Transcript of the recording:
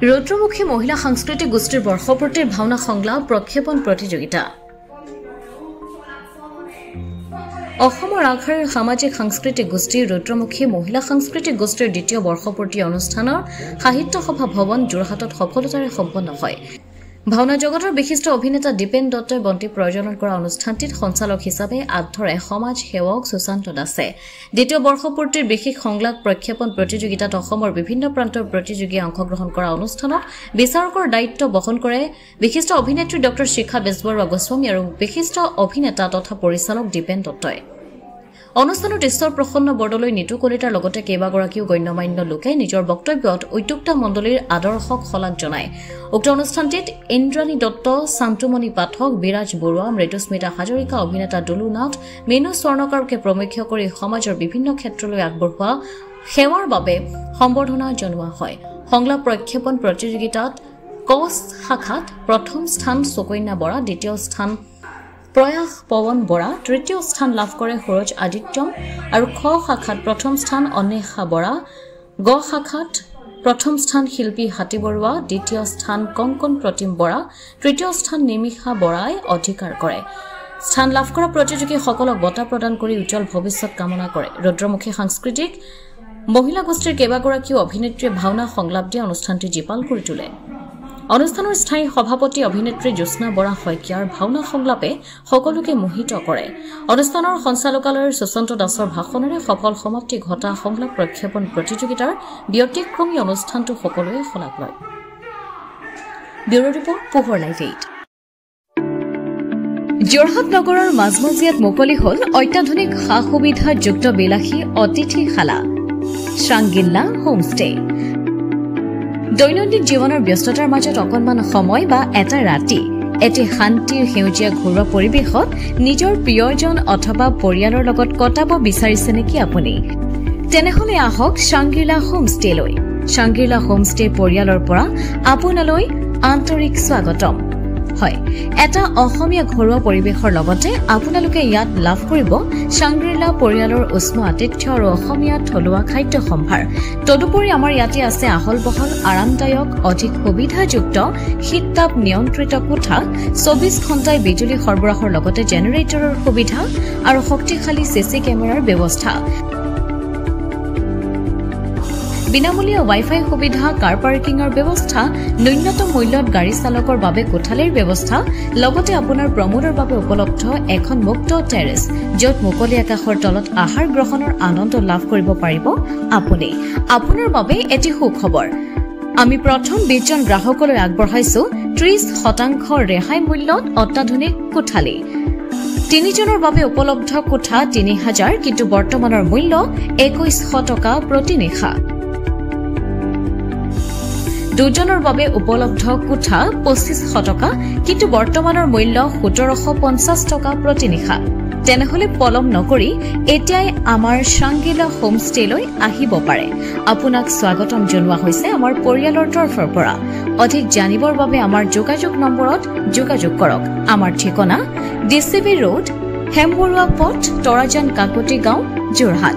ৰৌদ্ৰমুখী মহিলা সাংস্কৃতিক গোষ্ঠীৰ বৰ্ষপূৰ্তিৰ ভাওনা সংলাপ প্ৰক্ষেপণ প্ৰতিযোগিতা। অসমৰ আগশাৰীৰ সামাজিক সাংস্কৃতিক গোষ্ঠী ৰৌদ্ৰমুখী মহিলা সাংস্কৃতিক গোষ্ঠীৰ দ্বিতীয় বৰ্ষপূৰ্তি অনুষ্ঠানৰ সাহিত্য সভা ভৱন যোৰহাটত সফলতাৰে সম্পন্ন হয়। ভাওনা জগতৰ বিশিষ্ট অভিনেতা দীপেন দত্তই বন্তি প্ৰজ্বলন কৰা অনুষ্ঠানটিত সঞ্চালক হিচাপে আধৰে সমাজ সেৱক সুশান্ত দাসে। দ্বিতীয় বৰ্ষপূৰ্তিৰ বিশেষ সংলাপ প্ৰক্ষেপণ প্ৰতিযোগিতাত অসমৰ বিভিন্ন প্ৰান্তৰ প্ৰতিযোগীয়ে অংশগ্ৰহণ কৰা অনুষ্ঠানত বিচাৰকৰ দায়িত্ব বহন কৰে বিশিষ্ট অভিনেত্ৰী ডক্টৰ শিখা বেজবৰুৱা গোস্বামী আৰু বিশিষ্ট অভিনেতা তথা পৰিচালক দীপেন দত্তই। অনুষ্ঠানত ঈশ্বৰ প্ৰসন্ন বৰদলৈ, নিতু কলিতাৰ লগতে কেইবাগৰাকীও গণ্যমান্য লোকে নিজৰ বক্তব্যত উদ্যোক্তা মণ্ডলীৰ আদৰ্শক শলাগ জনায়। উক্ত অনুষ্ঠানটিত ইন্দ্ৰাণী দত্ত, শান্তুমণি পাঠক, বিৰাজ বৰুৱা, মৃদুস্মিতা হাজৰিকা, অভিনেতা দুলু নাথ, মেনু স্বৰ্ণকাৰকে প্ৰমুখ্য কৰি সমাজৰ বিভিন্ন ক্ষেত্ৰলৈ আগবঢ়োৱা সেৱাৰ বাবে সম্বৰ্ধনা জনোৱা হয়। সংলাপ প্ৰক্ষেপণ প্ৰতিযোগিতাত ক শাখাত প্ৰথম স্থান সুকন্যা বৰা, দ্বিতীয় স্থান প্ৰয়াস পৱন বৰা, তৃতীয় স্থান লাভ কৰে সূৰজ আদিত্যম আৰু খ শাখাত প্ৰথম স্থান অন্বেষা বৰা, গ শাখাত প্ৰথম স্থান শিল্পী হাতী বৰুৱা, দ্বিতীয় স্থান কংকন প্ৰতিম বৰা, তৃতীয় স্থান নিমিষা বৰাই অধিকাৰ কৰে। স্থান লাভ কৰা প্ৰতিযোগীসকলক বঁটা প্ৰদান কৰি উজ্জ্বল ভৱিষ্যত কামনা কৰে। ৰৌদ্ৰমুখী সাংস্কৃতিক মহিলা গোষ্ঠীৰ কেইবাগৰাকীও অভিনেত্ৰীয়ে ভাওনা সংলাপ দি অনুষ্ঠানটি জীপাল কৰি তোলে। অনুষ্ঠানৰ স্থায়ী সভাপতি অভিনেত্ৰী জ্যোৎস্না বৰা শইকীয়াৰ ভাওনা সংলাপে সকলোকে মোহিত কৰে। অনুষ্ঠানৰ সঞ্চালকালয়ৰ সুশান্ত দাসৰ ভাষণেৰে সফল সমাপ্তি ঘটা সংলাপ প্ৰক্ষেপণ প্ৰতিযোগিতাৰ ব্যতিক্ৰমী অনুষ্ঠানটো সকলোৱে শলাগ লয়। ব্যুৰ' ৰিপৰ্ট, পোহৰ লাইভ 8। যোৰহাট নগৰৰ মাজমজিয়াত মুকলি হ'ল অত্যাধুনিক সা সুবিধাযুক্ত বিলাসী অতিথিশালা শ্ৰাংগিল্লা হোমষ্টে। দৈনন্দিন জীৱনৰ ব্যস্ততাৰ মাজত অকণমান সময় বা এটা ৰাতি এটি শান্তিৰ সেউজীয়া ঘৰুৱা পৰিৱেশত নিজৰ প্ৰিয়জন অথবা পৰিয়ালৰ লগত কটাব বিচাৰিছে নেকি আপুনি? তেনেহলে আহক শ্ৰাংগিল্লা হোমষ্টেলৈ। শ্ৰাংগিল্লা হোমষ্টে পৰিয়ালৰ পৰা আপোনালৈ আন্তৰিক স্বাগতম। হয়, এটা অসমীয়া ঘৰুৱা পৰিৱেশৰ লগতে আপোনালোকে ইয়াত লাভ কৰিব শ্ৰাংগিল্লা পৰিয়ালৰ উষ্ম আতিথ্য আৰু অসমীয়া থলুৱা খাদ্য সম্ভাৰ। তদুপৰি আমাৰ ইয়াতে আছে আহল বহল আৰামদায়ক অধিক সুবিধাযুক্ত শীততাপ নিয়ন্ত্ৰিত কোঠা, 24 ঘণ্টাই বিজুলী সৰবৰাহৰ লগতে জেনেৰেটৰৰ সুবিধা আৰু শক্তিশালী চিচি কেমেৰাৰ ব্যৱস্থা, বিনামূলীয়া ৱাইফাই সুবিধা, কাৰ পাৰ্কিঙৰ ব্যৱস্থা, ন্যূনতম মূল্যত গাড়ী চালকৰ বাবে কোঠালিৰ ব্যৱস্থা, লগতে আপোনাৰ প্ৰমোদৰ বাবে উপলব্ধ এখন মুক্ত টেৰেছ, য'ত মুকলি আকাশৰ তলত আহাৰ গ্ৰহণৰ আনন্দ লাভ কৰিব পাৰিব আপুনি। আপোনাৰ বাবে এটি সুখবৰ, আমি প্ৰথম 20 জন গ্ৰাহকলৈ আগবঢ়াইছো 30% ৰেহাই মূল্যত অত্যাধুনিক কোঠালি। 3 জনৰ বাবে উপলব্ধ কোঠা 3000, কিন্তু বৰ্তমানৰ মূল্য 2100 টকা প্ৰতি নিশা। 2 জনৰ বাবে উপলব্ধ কোঠা 2500 টকা, কিন্তু বৰ্তমানৰ মূল্য 1750 টকা প্ৰতি নিশা। তেনেহলে পলম নকৰি এতিয়াই আমাৰ শ্ৰাংগিল্লা হোমষ্টেলৈ আহিব পাৰে। আপোনাক স্বাগতম জনোৱা হৈছে আমাৰ পৰিয়ালৰ তৰফৰ পৰা। অধিক জানিবৰ বাবে আমাৰ যোগাযোগ নম্বৰত যোগাযোগ কৰক। আমাৰ ঠিকনা DCB ৰোড, হেমবৰুৱা পথ, তৰাজান কাকতি গাঁও, যোৰহাট।